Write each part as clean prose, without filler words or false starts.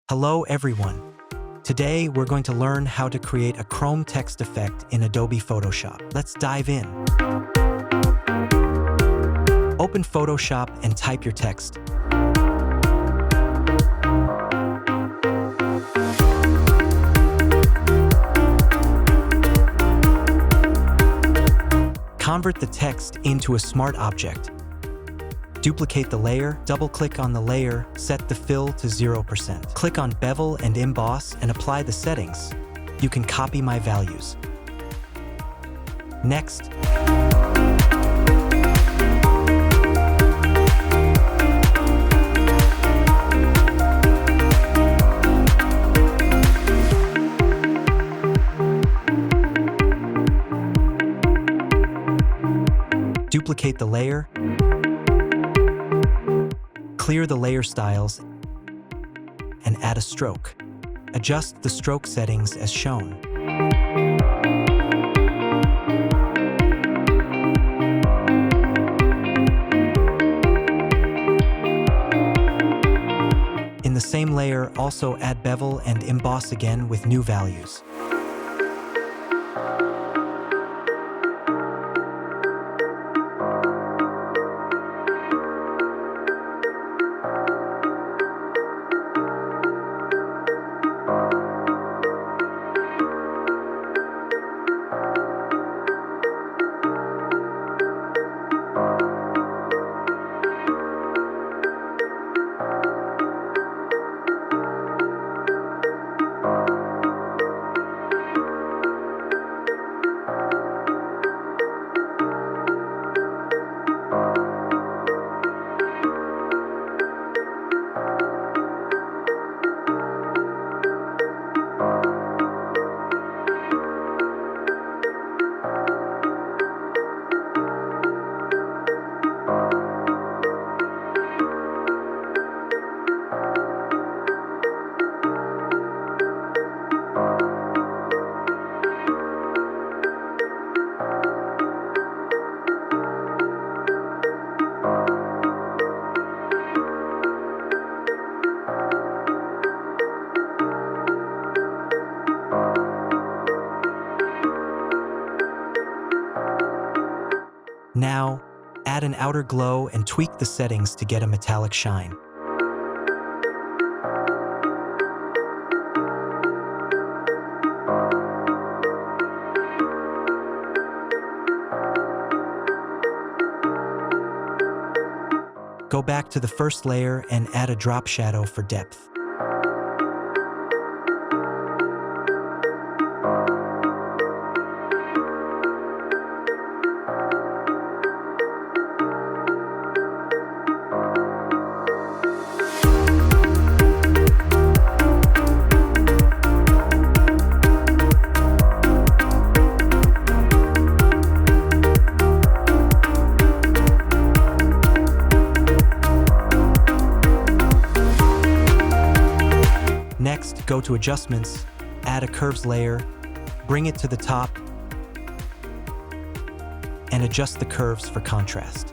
Hello everyone. Today we're going to learn how to create a Chrome text effect in Adobe Photoshop. Let's dive in. Open Photoshop and type your text. Convert the text into a smart object. Duplicate the layer, double-click on the layer, set the fill to 0%. Click on Bevel and Emboss and apply the settings. You can copy my values. Next, duplicate the layer, clear the layer styles, and add a stroke. Adjust the stroke settings as shown. In the same layer, also add bevel and emboss again with new values. Now, add an outer glow and tweak the settings to get a metallic shine. Go back to the first layer and add a drop shadow for depth. Next, go to Adjustments, add a Curves layer, bring it to the top, and adjust the curves for contrast.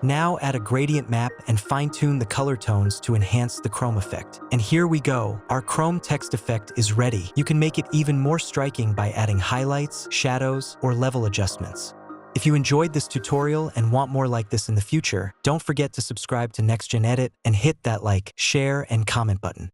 Now add a gradient map and fine-tune the color tones to enhance the chrome effect. And here we go, our chrome text effect is ready. You can make it even more striking by adding highlights, shadows, or level adjustments. If you enjoyed this tutorial and want more like this in the future, don't forget to subscribe to NextGen Edit and hit that like, share, and comment button.